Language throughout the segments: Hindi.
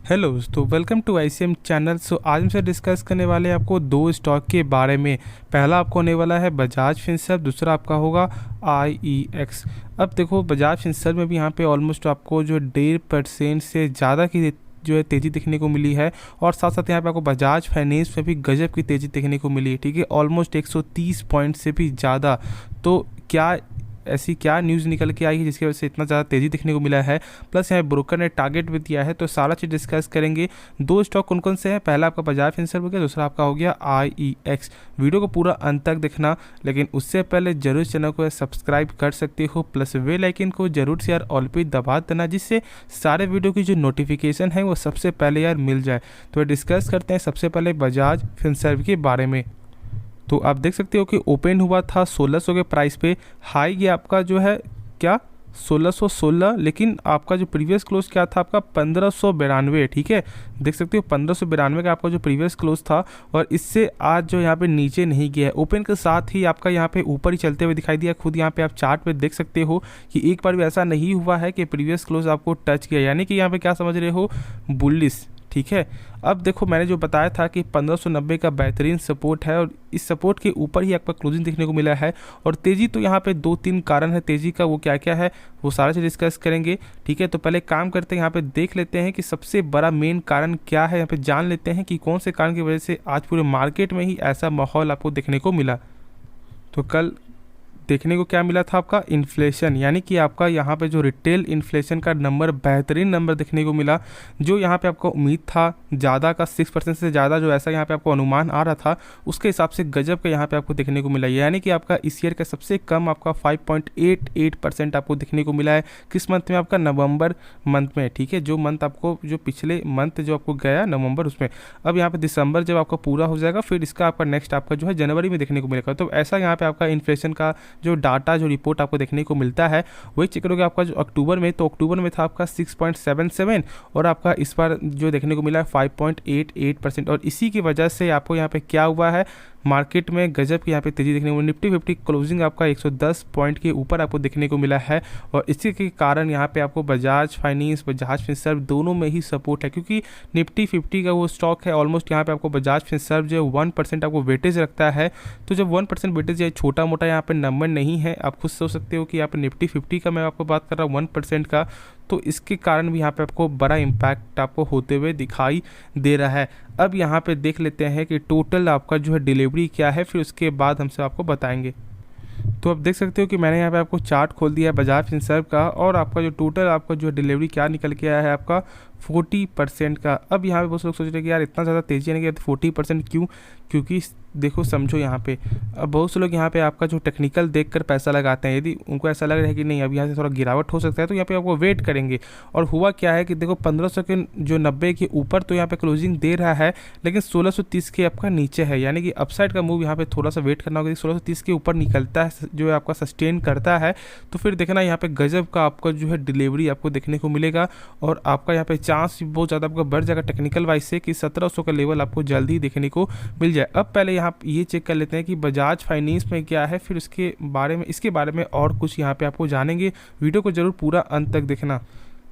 हेलो दोस्तों, वेलकम टू आईसीएम चैनल। आज हमसे डिस्कस करने वाले हैं आपको दो स्टॉक के बारे में। पहला आपको होने वाला है बजाज फिनसर्व, दूसरा आपका होगा आईईएक्स। अब देखो बजाज फिनसर्व में भी यहाँ पे ऑलमोस्ट आपको जो 1.5% से ज़्यादा की जो है तेज़ी देखने को मिली है, और साथ साथ यहाँ पे आपको बजाज फाइनेंस में भी गजब की तेज़ी देखने को मिली है। ठीक है, ऑलमोस्ट 130 पॉइंट से भी ज़्यादा। तो क्या ऐसी क्या न्यूज़ निकल के आई है जिसकी वजह से इतना ज़्यादा तेज़ी देखने को मिला है, प्लस यहाँ ब्रोकर ने टारगेट भी दिया है। तो सारा चीज़ डिस्कस करेंगे। दो स्टॉक कौन कौन से हैं, पहला आपका बजाज फिनसर्व हो गया, दूसरा आपका हो गया आईईएक्स। वीडियो को पूरा अंत तक देखना, लेकिन उससे पहले जरूर चैनल को सब्सक्राइब कर सकते हो, प्लस बेल आइकन को जरूर से यार ऑल पे दबा देना, जिससे सारे वीडियो की जो नोटिफिकेशन है वो सबसे पहले यार मिल जाए। तो डिस्कस करते हैं सबसे पहले बजाज फिनसर्व के बारे में। तो आप देख सकते हो कि ओपन हुआ था 1600 के प्राइस पे। हाई ये आपका जो है क्या 1616, लेकिन आपका जो प्रीवियस क्लोज क्या था आपका 1592। ठीक है, देख सकते हो 1592 का आपका जो प्रीवियस क्लोज था, और इससे आज जो यहाँ पे नीचे नहीं गया है, ओपन के साथ ही आपका यहाँ पे ऊपर ही चलते हुए दिखाई दिया। खुद यहाँ पे आप चार्ट पे देख सकते हो कि एक बार भी ऐसा नहीं हुआ है कि प्रीवियस क्लोज आपको टच किया, यानी कि यहाँ पे क्या समझ रहे हो, बुलिश। ठीक है, अब देखो मैंने जो बताया था कि 1590 का बेहतरीन सपोर्ट है, और इस सपोर्ट के ऊपर ही आपका क्लोजिंग देखने को मिला है। और तेज़ी तो यहाँ पे 2-3 कारण है तेज़ी का, वो क्या क्या है वो सारा चीज़ डिस्कस करेंगे। ठीक है, तो पहले काम करते हैं, यहाँ पे देख लेते हैं कि सबसे बड़ा मेन कारण क्या है। यहाँ पे जान लेते हैं कि कौन से कारण की वजह से आज पूरे मार्केट में ही ऐसा माहौल आपको देखने को मिला। तो कल देखने को क्या मिला था आपका इन्फ्लेशन, यानी कि आपका यहाँ पे जो रिटेल इन्फ्लेशन का नंबर बेहतरीन नंबर देखने को मिला। जो यहाँ पे आपको उम्मीद था ज़्यादा का 6% से ज़्यादा, जो ऐसा यहाँ पे आपको अनुमान आ रहा था, उसके हिसाब से गजब का यहाँ पे आपको देखने को मिला। यानी कि आपका इस ईयर का सबसे कम आपका 5.88% आपको देखने को मिला है। किस मंथ में, आपका नवंबर मंथ में। ठीक है, जो मंथ आपको जो पिछले मंथ जो आपको गया नवंबर, उसमें अब यहाँ पे दिसंबर जब आपका पूरा हो जाएगा, फिर इसका आपका नेक्स्ट आपका जो है जनवरी में देखने को मिलेगा। तो ऐसा यहाँ पे आपका इन्फ्लेशन का जो डाटा जो रिपोर्ट आपको देखने को मिलता है वही चेक करोगे आपका जो अक्टूबर में, तो अक्टूबर में था आपका 6.77, और आपका इस बार जो देखने को मिला है 5.88%। और इसी की वजह से आपको यहाँ पे क्या हुआ है, मार्केट में गजब की यहाँ पे तेजी देखने को मिली। निफ्टी 50 क्लोजिंग आपका 110 पॉइंट के ऊपर आपको देखने को मिला है, और इसी के कारण यहाँ पे आपको बजाज फाइनेंस बजाज फिनसर्व दोनों में ही सपोर्ट है, क्योंकि निफ्टी 50 का वो स्टॉक है ऑलमोस्ट यहाँ पे आपको बजाज फिनसर्व जो 1% आपको वेटेज रखता है। तो जब 1% वेटेज है, छोटा मोटा यहाँ पे नंबर नहीं है। आप खुद सोच सकते हो कि यहाँ पे निफ्टी 50 का मैं आपको बात कर रहा हूँ 1% का, तो इसके कारण भी यहाँ पे आपको बड़ा इम्पैक्ट आपको होते हुए दिखाई दे रहा है। अब यहाँ पे देख लेते हैं कि टोटल आपका जो है डिलीवरी क्या है, फिर उसके बाद हमसे आपको बताएंगे। तो आप देख सकते हो कि मैंने यहाँ पे आपको चार्ट खोल दिया है बजाज फिनसर्व का, और आपका जो टोटल आपका जो डिलीवरी क्या निकल के आया है आपका 40% का। अब यहाँ पे बहुत लोग सोच रहे हैं कि यार इतना ज़्यादा तेजी आने के 40% क्यों, क्योंकि देखो समझो यहाँ पे अब बहुत से लोग यहाँ पे आपका जो टेक्निकल देखकर पैसा लगाते हैं। यदि उनको ऐसा लग रहा है कि नहीं अब यहाँ से थोड़ा गिरावट हो सकता है, तो यहाँ पे आपको वेट करेंगे। और हुआ क्या है कि देखो 1500 के जो 90 के ऊपर तो यहाँ पे क्लोजिंग दे रहा है, लेकिन 1630 के आपका नीचे है, यानी कि अपसाइड का मूव यहाँ पे थोड़ा सा वेट करना होगा। 1630 के ऊपर निकलता है, जो है आपका सस्टेन करता है, तो फिर देखना यहाँ पे गजब का आपका जो है डिलीवरी आपको देखने को मिलेगा, और आपका यहाँ पे चांस बहुत ज़्यादा आपका बढ़ जाएगा टेक्निकल वाइज से कि 1700 का लेवल आपको जल्दी देखने को मिल जाए। अब पहले यहाँ ये चेक कर लेते हैं कि बजाज फाइनेंस में क्या है, फिर इसके बारे में और कुछ यहाँ पे आपको जानेंगे। वीडियो को जरूर पूरा अंत तक देखना।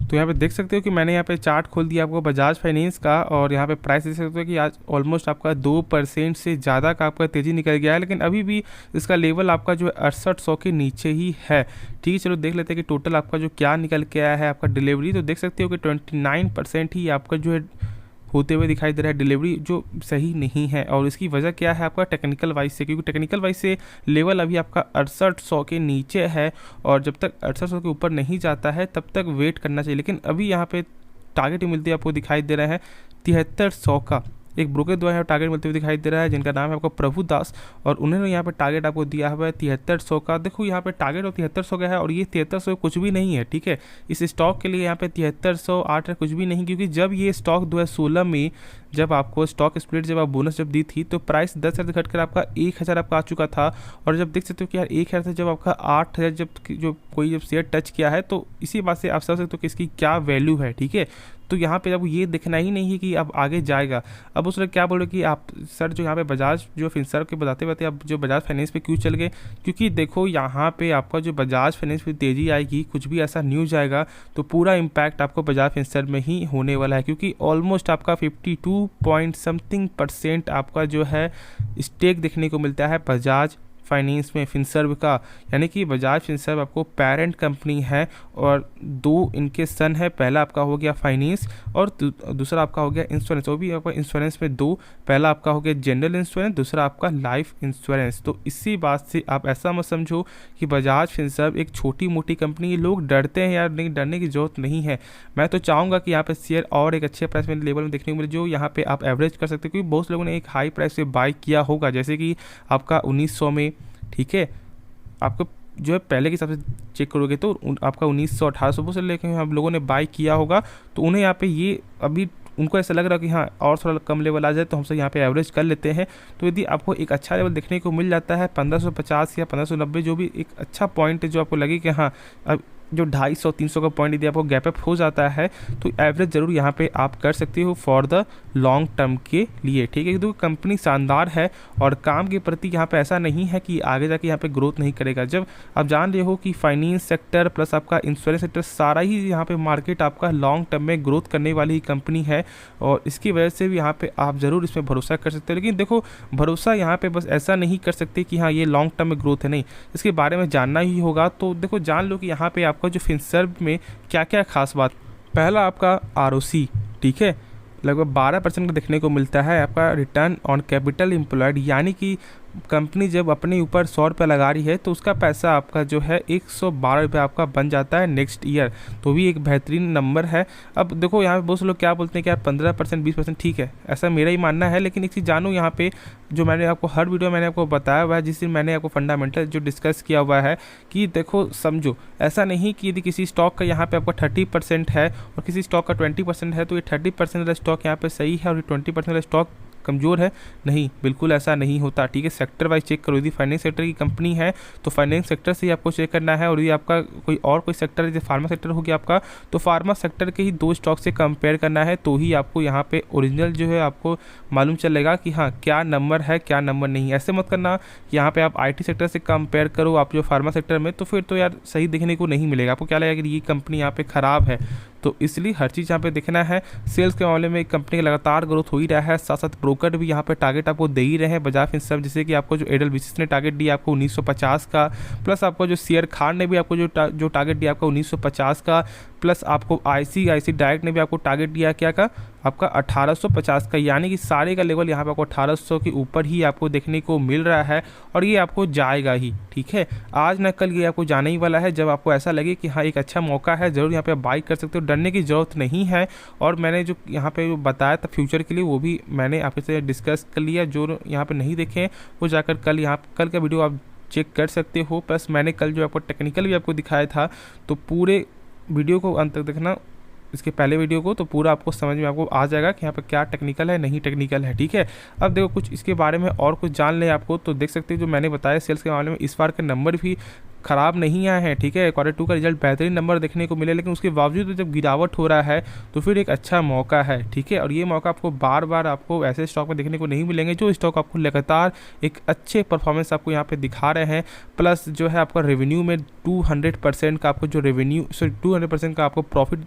तो यहाँ पे देख सकते हो कि मैंने यहाँ पे चार्ट खोल दिया आपको बजाज फाइनेंस का, और यहाँ पे प्राइस देख सकते हो कि आज ऑलमोस्ट आपका 2% से ज़्यादा का आपका तेज़ी निकल गया है, लेकिन अभी भी इसका लेवल आपका जो है 6800 के नीचे ही है। ठीक है, चलो देख लेते हैं कि टोटल आपका जो क्या निकल के आया है आपका डिलीवरी। तो देख सकते हो कि 29% ही आपका जो है होते हुए दिखाई दे रहा है डिलीवरी, जो सही नहीं है। और इसकी वजह क्या है आपका टेक्निकल वाइज से, क्योंकि टेक्निकल वाइज से लेवल अभी आपका 6800 के नीचे है, और जब तक 6800 के ऊपर नहीं जाता है तब तक वेट करना चाहिए। लेकिन अभी यहाँ पे टारगेट मिलती है आपको दिखाई दे रहा है 7300 का। एक ब्रोकर द्वारा यहाँ टारगेट मिलते हुए दिखाई दे रहा है, जिनका नाम है आपका प्रभु दास, और उन्होंने यहाँ पे टारगेट आपको दिया हुआ है 7300 का। देखो यहाँ पे टारगेट और 7300 का है, और ये 7300 कुछ भी नहीं है। ठीक है, इस स्टॉक के लिए यहाँ पे 7308 कुछ भी नहीं, क्योंकि जब ये स्टॉक 2016 में जब आपको स्टॉक स्प्लिट जब आप बोनस जब दी थी, तो प्राइस 10,000 से घटकर आपका 1000 आपका आ चुका था। और जब देख सकते हो कि यार 1000 से जब आपका 8000 जब कोई जब शेयर टच किया है, तो इसी बात से आप समझ सकते हो कि इसकी क्या वैल्यू है। ठीक है, तो यहाँ पे आपको ये देखना ही नहीं है कि अब आगे जाएगा। अब उस क्या बोल रहे कि आप सर जो यहाँ पे बजाज जो फिनसर्व के बताते बताते आप जो बजाज फाइनेंस पे क्यों चल गए, क्योंकि देखो यहाँ पे आपका जो बजाज फाइनेंस पे तेज़ी आएगी, कुछ भी ऐसा न्यूज़ आएगा तो पूरा इम्पैक्ट आपको बजाज फिनसर्व में ही होने वाला है, क्योंकि ऑलमोस्ट आपका 52 पॉइंट समथिंग % आपका जो है स्टेक देखने को मिलता है बजाज फाइनेंस में फिनसर्व का। यानी कि बजाज फिनसर्व आपको पेरेंट कंपनी है और 2 इनके सन है, पहला आपका हो गया फाइनेंस और दूसरा आपका हो गया इंश्योरेंस। वो भी आपका इंश्योरेंस में 2, पहला आपका हो गया जनरल इंश्योरेंस, दूसरा आपका लाइफ इंश्योरेंस। तो इसी बात से आप ऐसा मत समझो कि बजाज फिनसर्व एक छोटी मोटी कंपनी है, लोग डरते हैं यार, नहीं डरने की जरूरत नहीं है। मैं तो चाहूँगा कि यहाँ पे शेयर और एक अच्छे प्राइस में लेवल में देखने को मिले, जो यहाँ पे आप एवरेज कर सकते हो, क्योंकि बहुत लोगों ने एक हाई प्राइस से बाई किया होगा, जैसे कि आपका 1900 में, ठीक है, आपको जो है पहले के हिसाब से चेक करोगे तो आपका 1900-1800 से लेकर हम लोगों ने बाई किया होगा, तो उन्हें यहाँ पे ये अभी उनको ऐसा लग रहा है कि हाँ और थोड़ा कम लेवल आ जाए तो हमसे यहाँ पे एवरेज कर लेते हैं। तो यदि आपको एक अच्छा लेवल देखने को मिल जाता है 1550 या 1590, जो भी एक अच्छा पॉइंट है जो आपको लगे कि हाँ अब जो 250-300 का पॉइंट यदि आपको गैप अप हो जाता है तो एवरेज ज़रूर यहाँ पे आप कर सकते हो फॉर द लॉन्ग टर्म के लिए, ठीक है। तो कंपनी शानदार है और काम के प्रति यहाँ पे ऐसा नहीं है कि आगे जाके यहाँ पे ग्रोथ नहीं करेगा। जब आप जान रहे हो कि फाइनेंस सेक्टर प्लस आपका इंश्योरेंस सेक्टर सारा ही यहाँ पे मार्केट आपका लॉन्ग टर्म में ग्रोथ करने वाली ही कंपनी है, और इसकी वजह से भी यहाँ पे आप ज़रूर इसमें भरोसा कर सकते हो। लेकिन देखो भरोसा यहाँ पे बस ऐसा नहीं कर सकते कि हाँ ये लॉन्ग टर्म में ग्रोथ है, नहीं, इसके बारे में जानना ही होगा। तो देखो जान लो कि यहाँ पे आपका जो फिनसर्व में क्या क्या खास बात, पहला आपका ROC, ठीक है, लगभग 12% का देखने को मिलता है। आपका रिटर्न ऑन कैपिटल एम्प्लॉयड, यानी कि कंपनी जब अपने ऊपर 100 रुपये लगा रही है तो उसका पैसा आपका जो है 112 रुपये आपका बन जाता है नेक्स्ट ईयर, तो भी एक बेहतरीन नंबर है। अब देखो यहाँ पे बहुत से लोग क्या बोलते हैं कि यार 15% 20%, ठीक है, ऐसा मेरा ही मानना है, लेकिन एक चीज़ जानो यहाँ पे जो मैंने आपको हर वीडियो मैंने आपको बताया हुआ है, जिस दिन मैंने आपको फंडामेंटल जो डिस्कस किया हुआ है कि देखो समझो ऐसा नहीं कि यदि किसी स्टॉक का यहाँ पे आपका 30% है और किसी स्टॉक का 20% है तो ये 30% वाला स्टॉक यहाँ पे सही है और ये 20% वाला स्टॉक कमज़ोर है, नहीं, बिल्कुल ऐसा नहीं होता, ठीक है। सेक्टर वाइज चेक करो, यदि फाइनेंस सेक्टर की कंपनी है तो फाइनेंस सेक्टर से ही आपको चेक करना है, और यदि आपका कोई सेक्टर जैसे फार्मा सेक्टर हो गया आपका, तो फार्मा सेक्टर के ही 2 स्टॉक से कंपेयर करना है, तो ही आपको यहाँ पे ओरिजिनल जो है आपको मालूम चलेगा कि हाँ क्या नंबर है क्या नंबर नहीं। ऐसे मत करना कि यहाँ पे आप IT सेक्टर से कंपेयर करो आप जो फार्मा सेक्टर में, तो फिर तो यार सही देखने को नहीं मिलेगा, आपको क्या लगेगा कि ये कंपनी यहाँ पे ख़राब है। तो इसलिए हर चीज़ यहाँ पे देखना है। सेल्स के मामले में कंपनी का लगातार ग्रोथ हो ही रहा है, साथ साथ ब्रोकर भी यहाँ पे टारगेट आपको दे ही रहे हैं बजाज फिनसर्व, जैसे कि आपको जो एडलबीसी ने टारगेट दिया आपको 1950 का, प्लस आपको जो शेयर खान ने भी आपको जो टारगेट दिया आपको 1950 का, प्लस आपको ICICI डायरेक्ट ने भी आपको टारगेट दिया क्या का आपका 1850 का, यानी कि सारे का लेवल यहाँ पे आपको 1800 के ऊपर ही आपको देखने को मिल रहा है और ये आपको जाएगा ही, ठीक है। आज ना कल ये आपको जाने ही वाला है। जब आपको ऐसा लगे कि हाँ एक अच्छा मौका है, ज़रूर यहाँ पे आप बाई कर सकते हो, डरने की ज़रूरत नहीं है। और मैंने जो यहाँ पे बताया था फ्यूचर के लिए वो भी मैंने आपके से डिस्कस कर लिया, जो यहाँ पर नहीं देखे वो जाकर कल का वीडियो आप चेक कर सकते हो। प्लस मैंने कल जो आपको टेक्निकल भी आपको दिखाया था, तो पूरे वीडियो को अंत तक देखना, इसके पहले वीडियो को, तो पूरा आपको समझ में आपको आ जाएगा कि यहाँ पे क्या टेक्निकल है नहीं टेक्निकल है, ठीक है। अब देखो कुछ इसके बारे में और कुछ जान ले आपको, तो देख सकते हो जो मैंने बताया सेल्स के मामले में इस बार के नंबर भी ख़राब नहीं आए हैं, ठीक है। Q2 का रिजल्ट बेहतरीन नंबर देखने को मिले, लेकिन उसके बावजूद जब गिरावट हो रहा है तो फिर एक अच्छा मौका है, ठीक है। और ये मौका आपको बार बार आपको ऐसे स्टॉक में देखने को नहीं मिलेंगे जो स्टॉक आपको लगातार एक अच्छे परफॉर्मेंस आपको यहाँ पे दिखा रहे हैं। प्लस जो है आपका रेवेन्यू में 200% का आपको जो 200% का आपको प्रॉफिट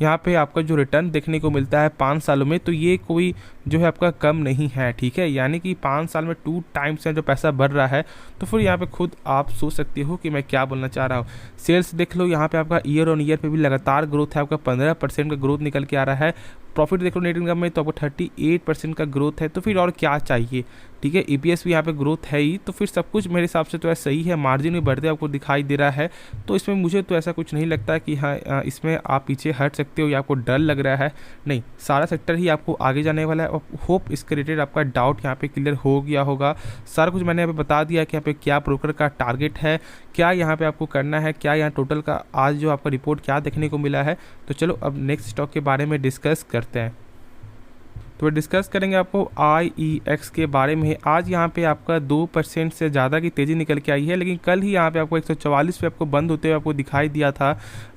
यहाँ पे आपका जो रिटर्न देखने को मिलता है 5 सालों में, तो ये कोई जो है आपका कम नहीं है, ठीक है। यानी कि 5 साल में 2 टाइम्स से जो पैसा बढ़ रहा है, तो फिर यहाँ पे खुद आप सोच सकते हो कि मैं क्या बोलना चाह रहा हूँ। सेल्स देख लो, यहाँ पे आपका ईयर ऑन ईयर पे भी लगातार ग्रोथ है, आपका 15% का ग्रोथ निकल के आ रहा है। प्रॉफिट देख लो नेट इनकम में तो आपको 38% का ग्रोथ है, तो फिर और क्या चाहिए, ठीक है। EPS भी यहाँ पे ग्रोथ है ही, तो फिर सब कुछ मेरे हिसाब से तो ऐसा सही है। मार्जिन भी बढ़ते आपको दिखाई दे रहा है, तो इसमें मुझे तो ऐसा कुछ नहीं लगता कि हाँ इसमें आप पीछे हट सकते हो या आपको डर लग रहा है, नहीं, सारा सेक्टर ही आपको आगे जाने वाला है। और होप इसके रिलेटेड आपका डाउट यहाँ पे क्लियर हो गया होगा। सारा कुछ मैंने यहाँ पे बता दिया कि यहाँ पे क्या ब्रोकर का टारगेट है, क्या यहाँ पे आपको करना है, क्या यहाँ टोटल का आज जो आपका रिपोर्ट क्या देखने को मिला है। तो चलो अब नेक्स्ट स्टॉक के बारे में डिस्कस करते हैं। तो डिस्कस करेंगे आपको IEX के बारे में। आज यहाँ पे आपका 2% से ज़्यादा की तेज़ी निकल के आई है, लेकिन कल ही यहाँ पे आपको 144 पे आपको बंद होते हुए आपको दिखाई दिया था।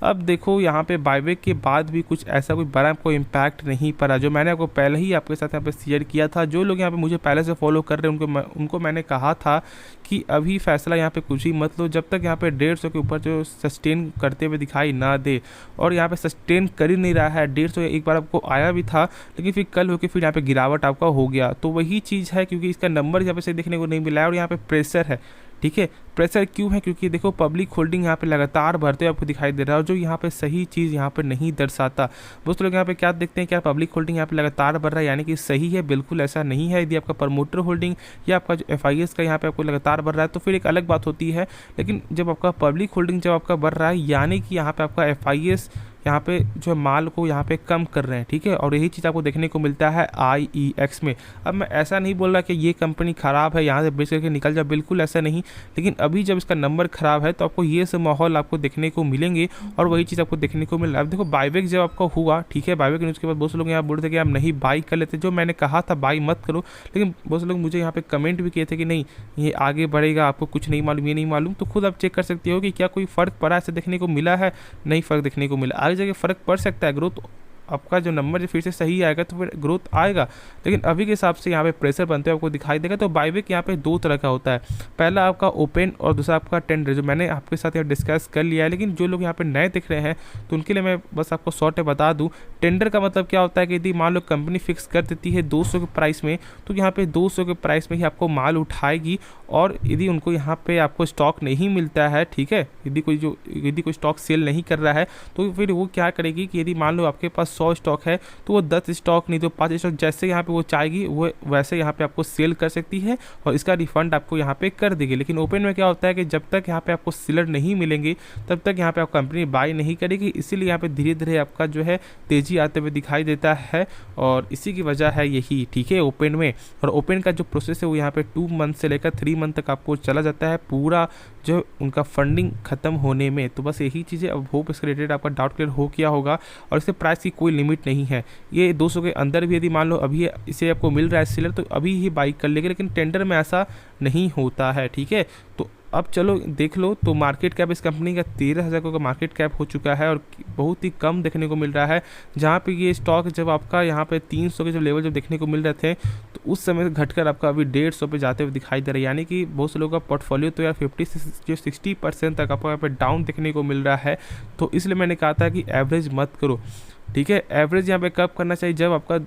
अब देखो यहाँ पे बायबैक के बाद भी कुछ ऐसा कोई बड़ा आपको इम्पैक्ट नहीं पड़ा, जो मैंने आपको पहले ही आपके साथ यहाँ पे शेयर किया था। जो लोग यहाँ पे मुझे पहले से फॉलो कर रहे हैं उनको मैंने कहा था कि अभी फैसला यहाँ पे कुछ ही मत लो, जब तक यहाँ पे 150 के ऊपर जो सस्टेन करते हुए दिखाई ना दे। और यहाँ पे सस्टेन कर ही नहीं रहा है। 150 एक बार आपको आया भी था, लेकिन फिर कल होके फिर यहाँ पे गिरावट आपका हो गया। तो वही चीज़ है, क्योंकि इसका नंबर यहाँ पे से देखने को नहीं मिला है और यहाँ पे प्रेशर है। ठीक है, प्रेशर क्यों है? क्योंकि देखो पब्लिक होल्डिंग यहाँ पे लगातार बढ़ते हुए आपको दिखाई दे रहा है, और जो यहाँ पे सही चीज़ यहाँ पे नहीं दर्शाता। दोस्तों लोग यहाँ पे क्या देखते हैं, क्या पब्लिक होल्डिंग यहाँ पे लगातार बढ़ रहा है यानी कि सही है? बिल्कुल ऐसा नहीं है। यदि आपका प्रमोटर होल्डिंग या आपका जो FIS का यहाँ पे आपको लगातार बढ़ रहा है तो फिर एक अलग बात होती है। लेकिन जब आपका पब्लिक होल्डिंग जब आपका बढ़ रहा है, यानी कि यहाँ पे आपका FIS यहाँ पे जो माल को यहाँ पे कम कर रहे हैं। ठीक है, और यही चीज़ आपको देखने को मिलता है IEX में। अब मैं ऐसा नहीं बोल रहा कि ये कंपनी ख़राब है, यहाँ से बेच करके निकल जाए, बिल्कुल ऐसा नहीं। लेकिन अभी जब इसका नंबर ख़राब है तो आपको ये सब माहौल आपको देखने को मिलेंगे, और वही चीज़ आपको देखने को मिल रहा है। अब देखो बायबैक जब आपका हुआ, ठीक है, बायबैक न्यूज़ के बाद बहुत से लोग यहाँ बोल रहे थे कि आप नहीं बाई कर लेते। जो मैंने कहा था बाई मत करो, लेकिन बहुत से लोग मुझे यहाँ पे कमेंट भी किए थे कि नहीं ये आगे बढ़ेगा, आपको कुछ नहीं मालूम, ये नहीं मालूम। तो खुद आप चेक कर सकते हो कि क्या कोई फ़र्क पड़ा, ऐसे देखने को मिला है? नहीं फ़र्क देखने को मिला। आगे जाके फ़र्क पड़ सकता है, ग्रोथ आपका जो नंबर फिर से सही आएगा तो फिर ग्रोथ आएगा, लेकिन अभी के हिसाब से यहाँ पे प्रेशर बनते हुए आपको दिखाई देगा। तो बायबैक यहाँ पे दो तरह का होता है, पहला आपका ओपन और दूसरा आपका टेंडर, जो मैंने आपके साथ यहाँ डिस्कस कर लिया है। लेकिन जो लोग यहाँ पे नए दिख रहे हैं तो उनके लिए मैं बस आपको शॉर्ट में बता दूँ। टेंडर का मतलब क्या होता है कि यदि मान लो कंपनी फिक्स कर देती है 200 के प्राइस में, तो यहाँ पे 200 के प्राइस में ही आपको माल उठाएगी, और यदि उनको यहाँ पे आपको स्टॉक नहीं मिलता है, ठीक है, यदि कोई स्टॉक सेल नहीं कर रहा है, तो फिर वो क्या करेगी कि यदि मान लो आपके पास 100 स्टॉक है तो वो 10 स्टॉक नहीं तो 5 स्टॉक जैसे यहाँ पे वो चाहेगी वो वैसे यहाँ पे आपको सेल कर सकती है, और इसका रिफंड आपको यहाँ पे कर देगी। लेकिन ओपन में क्या होता है कि जब तक यहाँ पे आपको सेलर नहीं मिलेंगे तब तक यहाँ पे आप कंपनी बाई नहीं करेगी। इसीलिए यहाँ पे धीरे धीरे आपका जो है तेज़ी आते हुए दिखाई देता है, और इसी की वजह है यही। ठीक है, ओपन में, और ओपन का जो प्रोसेस है वो यहाँ पे 2 मंथ से लेकर 3 मंथ तक आपको चला जाता है, पूरा जो उनका फंडिंग खत्म होने में। तो बस यही चीज़ें, अब होप इसके रिलेटेड आपका डाउट क्लियर हो गया होगा। और इससे प्राइस की कोई लिमिट नहीं है, ये 200 के अंदर भी यदि मान लो अभी इसे आपको मिल रहा है सेलर तो अभी ही बाई कर लेंगे, लेकिन टेंडर में ऐसा नहीं होता है। ठीक है, तो अब चलो देख लो, तो मार्केट कैप इस कंपनी का 13,000 का मार्केट कैप हो चुका है, और बहुत ही कम देखने को मिल रहा है। जहाँ पे ये स्टॉक जब आपका यहाँ पे 300 के जब लेवल जब देखने को मिल रहे थे तो उस समय घटकर आपका अभी 150 पे जाते हुए दिखाई दे रहा है। यानी कि बहुत से लोगों का पोर्टफोलियो तो यार 50 से 60% तक आपको यहाँ पे डाउन देखने को मिल रहा है। तो इसलिए मैंने कहा था कि एवरेज मत करो। ठीक है, एवरेज यहाँ पे कब करना चाहिए? जब आपका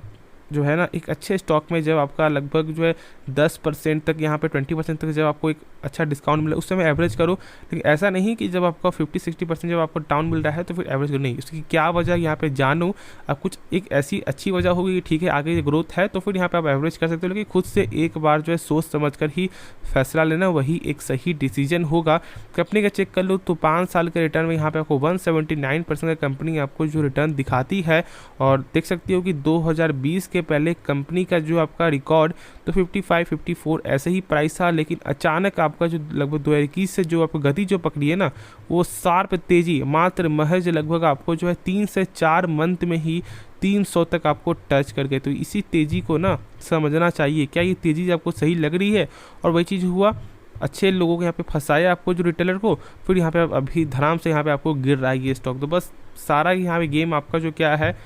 जो है ना एक अच्छे स्टॉक में जब आपका लगभग जो है 10% तक, यहाँ पे 20% तक जब आपको एक अच्छा डिस्काउंट मिले उस समय एवरेज करो। लेकिन ऐसा नहीं कि जब आपका 50-60% जब आपको डाउन मिल रहा है तो फिर एवरेज करो, नहीं। उसकी क्या वजह यहाँ पे जानो, अब कुछ एक ऐसी अच्छी वजह होगी, ठीक है आगे ग्रोथ है तो फिर यहाँ पे आप एवरेज कर सकते हो। लेकिन खुद से एक बार जो है सोच समझ कर ही फैसला लेना, वही एक सही डिसीजन होगा। कंपनी का चेक कर लो तो 5 साल के रिटर्न में यहाँ पे आपको 179% का कंपनी आपको जो रिटर्न दिखाती है, और देख सकती हो कि 2020 के पहले कंपनी का जो आपका रिकॉर्ड तो 55-54 ऐसे ही प्राइस था। लेकिन अचानक आपका जो लगभग 2021 से जो आपको गति जो पकड़ी है ना, वो शार्प तेजी मात्र महज लगभग आपको जो है 3 से 4 मंथ में ही 300 तक आपको टच कर गए। तो इसी तेजी को ना समझना चाहिए, क्या ये तेजी आपको सही लग रही है? और वही चीज़ हुआ, अच्छे लोगों को यहाँ पे फंसाया आपको जो रिटेलर को, फिर यहाँ पे अभी धड़ाम से यहाँ पे आपको गिर रहा है ये स्टॉक। तो बस सारा यहाँ पे गेम आपका जो क्या है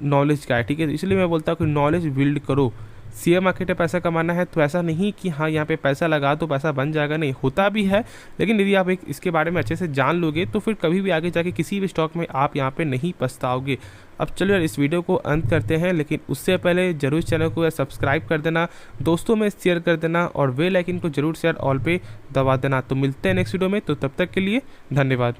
नॉलेज का है। ठीक है, तो इसलिए मैं बोलता हूँ कि नॉलेज बिल्ड करो। शेयर मार्केट में पैसा कमाना है तो ऐसा नहीं कि हाँ यहाँ पे पैसा लगा तो पैसा बन जाएगा, नहीं होता भी है। लेकिन यदि आप इसके बारे में अच्छे से जान लोगे तो फिर कभी भी आगे जाके किसी भी स्टॉक में आप यहाँ पे नहीं पछताओगे। अब चलो यार इस वीडियो को अंत करते हैं, लेकिन उससे पहले जरूर चैनल को सब्सक्राइब कर देना, दोस्तों में शेयर कर देना, और बेल आइकन को जरूर शेयर ऑल पे दबा देना। तो मिलते हैं नेक्स्ट वीडियो में, तो तब तक के लिए धन्यवाद।